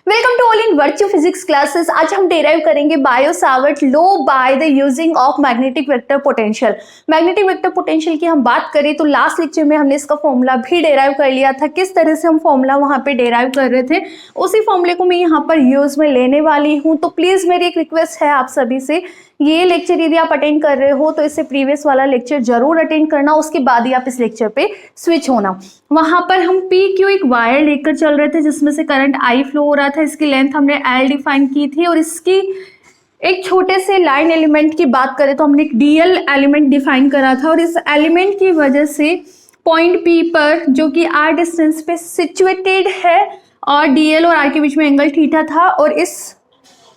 Welcome to all in virtue physics classes. आज हम derive करेंगे Biot-Savart law by the using of magnetic vector potential. Magnetic vector potential की हम बात करें तो लास्ट लेक्चर में हमने इसका फॉर्मूला भी डेराइव कर लिया था। किस तरह से हम फॉर्मूला वहां पे डेराइव कर रहे थे उसी फॉर्मूले को मैं यहाँ पर यूज में लेने वाली हूँ। तो प्लीज मेरी एक रिक्वेस्ट है आप सभी से, ये लेक्चर यदि आप अटेंड कर रहे हो तो इससे प्रीवियस वाला लेक्चर जरूर अटेंड करना, उसके बाद ही आप इस लेक्चर पे स्विच होना। वहां पर हम PQ एक वायर लेकर चल रहे थे जिसमें से करंट I फ्लो हो रहा था। इसकी लेंथ हमने L डिफाइन की थी और इसकी एक छोटे से लाइन एलिमेंट की बात करें तो हमने एक DL एलिमेंट डिफाइन करा था और इस एलिमेंट की वजह से पॉइंट P पर जो कि R डिस्टेंस पे सिचुएटेड है और DL और R के बीच में एंगल थीटा था और इस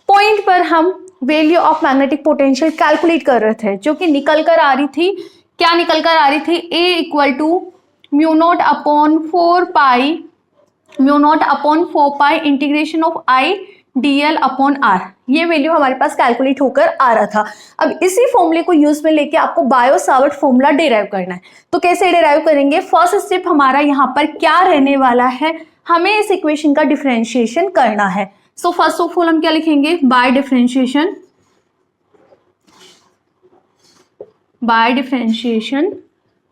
पॉइंट पर हम value of magnetic potential calculate कर रहे थे जो कि निकल कर आ रही थी। क्या निकल कर आ रही थी? A equal to mu not upon 4 pi integration of I dl upon R। ये वैल्यू हमारे पास कैलकुलेट होकर आ रहा था। अब इसी फॉर्मूले को यूज में लेके आपको बायो-सावर्ट फॉर्मूला डेराइव करना है। तो कैसे डेराइव करेंगे? फर्स्ट स्टेप हमारा यहाँ पर क्या रहने वाला है, हमें इस इक्वेशन का डिफरेंशिएशन करना है। सो फर्स्ट ऑफ ऑल हम क्या लिखेंगे? बाय डिफरेंशिएशन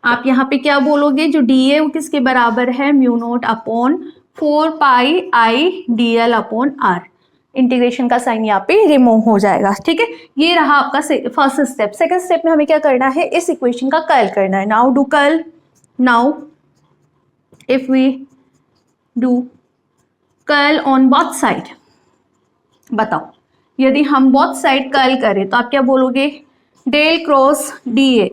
आप यहाँ पे क्या बोलोगे? जो डी ए वो किसके बराबर है? Mu not upon 4 pi I dl upon R। Integration का साइन यहाँ पे रिमूव हो जाएगा। ठीक है, ये रहा आपका फर्स्ट स्टेप। सेकंड स्टेप में हमें क्या करना है? इस इक्वेशन का कर्ल करना है। Now if we do curl on both side, बताओ यदि हम बोथ साइड कर्ल करें तो आप क्या बोलोगे? डेल क्रॉस डी ए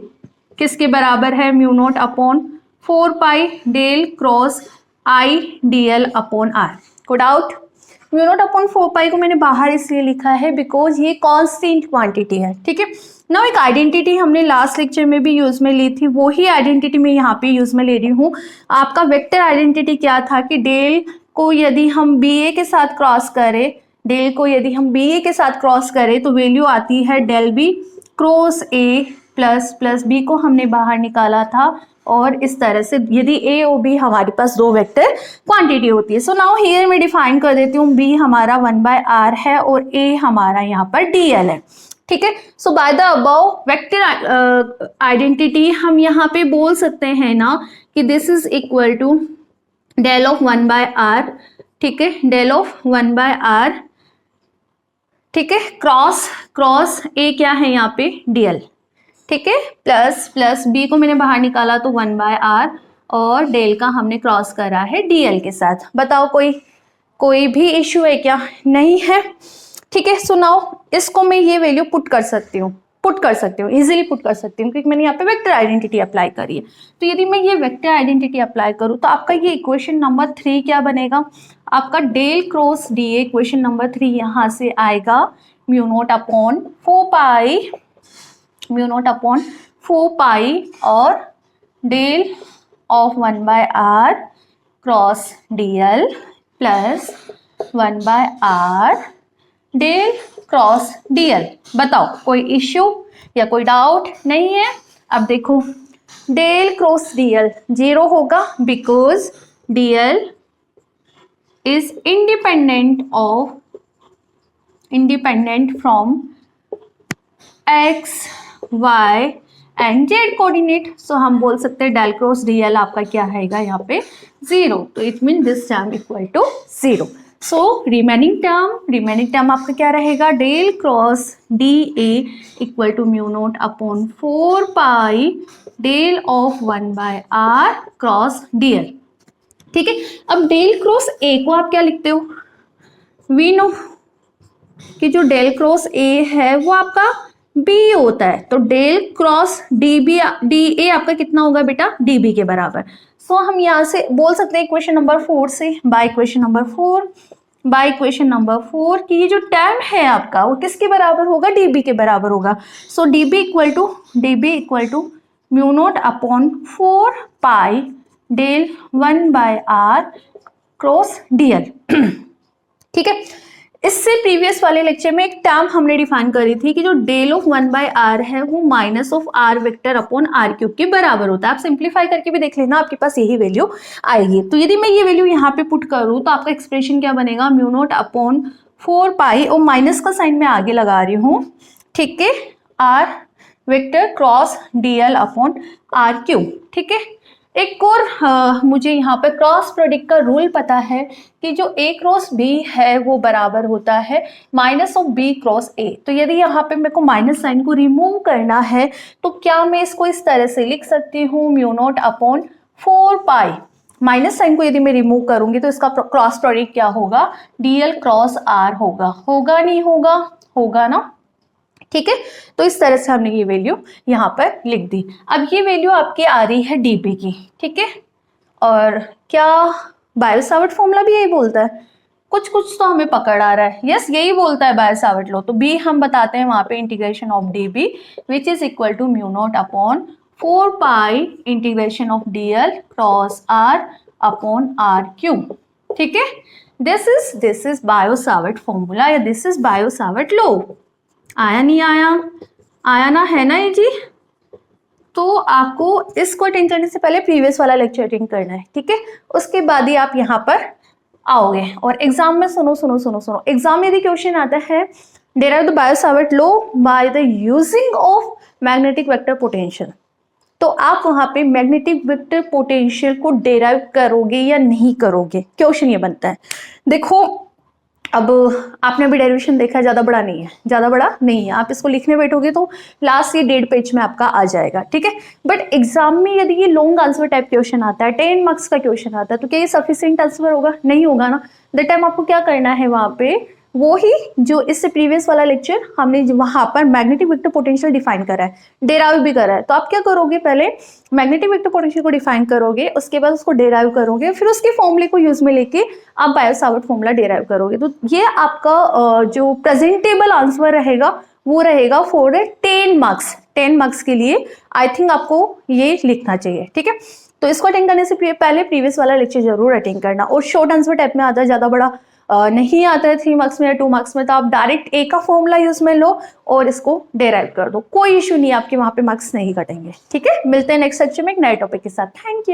किसके बराबर है? Mu not upon 4 pi del cross I dl upon R। को doubt? Mu not upon 4 pi को मैंने बाहर इसलिए लिखा है बिकॉज ये कांस्टेंट क्वांटिटी है। ठीक है ना, एक आइडेंटिटी हमने लास्ट लेक्चर में भी यूज में ली थी, वो ही आइडेंटिटी मैं यहाँ पे यूज में ले रही हूँ। आपका वेक्टर आइडेंटिटी क्या था कि डेल को यदि हम BA के साथ क्रॉस करें तो वैल्यू आती है del B cross A plus B को हमने बाहर निकाला था और इस तरह से यदि A और B हमारे पास दो वेक्टर क्वांटिटी होती है। सो नाउ हियर मैं डिफाइन कर देती हूँ, B हमारा 1/R है और A हमारा यहाँ पर DL है। ठीक है, so by the above vector identity हम यहाँ पे बोल सकते हैं ना कि this is equal to del of 1/R। ठीक है, डेल ऑफ 1/R। ठीक है, क्रॉस A क्या है यहाँ पे? DL। ठीक है, प्लस B को मैंने बाहर निकाला तो 1/R और डेल का हमने क्रॉस करा है DL के साथ। बताओ कोई भी इश्यू है क्या? नहीं है। ठीक है, सो नाउ इसको मैं ये वैल्यू पुट कर सकती हूँ, इजीली पुट कर सकती हूँ क्योंकि मैंने यहाँ पे वेक्टर आइडेंटिटी अप्लाई करी है। तो यदि मैं ये वेक्टर आइडेंटिटी अप्लाई करूँ तो आपका ये इक्वेशन नंबर 3 क्या बनेगा? आपका del cross DA equation number 3 यहाँ से आएगा म्यू नॉट अपॉन 4 पाई और del of 1/R cross DL plus 1/R del cross DL। बताओ कोई इश्यू या कोई डाउट? नहीं है। अब देखो डेल क्रॉस DL 0 होगा because DL is independent from x, y and z coordinate. So हम बोल सकते हैं डेल क्रॉस DL आपका क्या आएगा यहाँ पे? 0। तो it mean this term equal to 0। So remaining term आपका क्या रहेगा? Del cross DA equal to mu not upon 4 pi del of 1/R cross DL। ठीक है, अब डेल क्रॉस A को आप क्या लिखते हो? वी नो कि जो डेल क्रॉस A है वो आपका B होता है, तो डेल क्रॉस DA आपका कितना होगा बेटा? DB के बराबर। सो हम यहाँ से बोल सकते हैं इक्वेशन नंबर 4 से बाय इक्वेशन नंबर 4 कि ये जो टर्म है आपका वो किसके बराबर होगा? DB के बराबर होगा। So DB equal to mu not upon 4 pi del 1/R cross DL। ठीक है, इससे प्रीवियस वाले लेक्चर में एक टर्म हमने डिफाइन करी थी कि जो डेल ऑफ 1/r है वो minus of r vector upon r cube के बराबर होता है। आप सिंप्लीफाई करके भी देख लेना, आपके पास यही वैल्यू आएगी। तो यदि मैं ये वैल्यू यहाँ पे पुट करूँ तो आपका एक्सप्रेशन क्या बनेगा, म्यू नॉट अपॉन 4 और माइनस का साइन मैं आगे लगा रही हूँ, ठीक है, r vector cross dl upon r cube. ठीक है, एक और मुझे यहाँ पर क्रॉस प्रोडक्ट का रूल पता है कि जो a क्रॉस b है वो बराबर होता है minus of b cross a। तो यदि यहाँ पे मेरे को माइनस साइन को रिमूव करना है तो क्या मैं इसको इस तरह से लिख सकती हूँ, mu not upon 4 minus sign को यदि मैं रिमूव करूंगी तो इसका क्रॉस प्रोडक्ट क्या होगा, dl क्रॉस r होगा। होगा नहीं होगा, होगा ना, ठीक है। तो इस तरह से हमने ये वैल्यू यहाँ पर लिख दी। अब ये वैल्यू आपकी आ रही है dp की, ठीक है। और क्या बायो-सावर्ट फॉर्मूला भी यही बोलता है, कुछ कुछ तो हमें पकड़ आ रहा है, यस यही बोलता है बायो-सावर्ट लॉ। तो b हम बताते हैं वहां पे integration of dp which is equal to mu not upon 4 integration of dl cross r upon r cube, ठीक है। दिस इज बायो-सावर्ट फॉर्मूला या दिस इज बायो-सावर्ट लॉ। आया नहीं आया, आया ना, है ना ये जी। तो आपको इसको अटेंड करने से पहले प्रीवियस वाला लेक्चर अटेंड करना है, ठीक है। उसके बाद ही आप यहाँ पर आओगे और एग्जाम में सुनो, एग्जाम में यदि क्वेश्चन आता है derive the Biot-Savart law by the using of magnetic vector potential, तो आप वहां पे मैग्नेटिक वेक्टर पोटेंशियल को डेराइव करोगे या नहीं करोगे, क्वेश्चन ये बनता है। देखो अब आपने अभी डेरिवेशन देखा है, ज़्यादा बड़ा नहीं है, आप इसको लिखने बैठोगे तो लास्ट ये 1.5 पेज में आपका आ जाएगा, ठीक है। बट एग्जाम में यदि ये लॉन्ग आंसर टाइप क्वेश्चन आता है, 10 मार्क्स का क्वेश्चन आता है, तो क्या ये सफिशिएंट आंसर होगा, नहीं होगा ना। दैट टाइम आपको क्या करना है, वहां पे वो ही जो इससे प्रीवियस वाला लेक्चर हमने वहां पर मैग्नेटिक वेक्टर पोटेंशियल डिफाइन करा है, डेराइव भी करा है। तो आप क्या करोगे, पहले मैग्नेटिक वेक्टर पोटेंशियल को डिफाइन करोगे, उसके बाद उसको डेराइव करोगे, फिर उसके फॉर्मूले को यूज में लेके आप बायो-सावर्ट फॉर्मूला डेराइव करोगे। तो ये आपका जो प्रेजेंटेबल आंसर रहेगा वो रहेगा फॉर 10 मार्क्स के लिए। आई थिंक आपको ये लिखना चाहिए, ठीक है। तो इसको अटेंड करने से पहले प्रीवियस वाला लेक्चर जरूर अटेंड करना। और शॉर्ट आंसर टाइप में आता है, ज्यादा बड़ा नहीं आता है 3 मार्क्स में या 2 मार्क्स में, तो आप डायरेक्ट ए का फॉर्मूला यूज में लो और इसको डेराइव कर दो, कोई इशू नहीं, आपके वहां पे मार्क्स नहीं कटेंगे, ठीक है। मिलते हैं नेक्स्ट लेक्चर में एक नए टॉपिक के साथ। Thank you.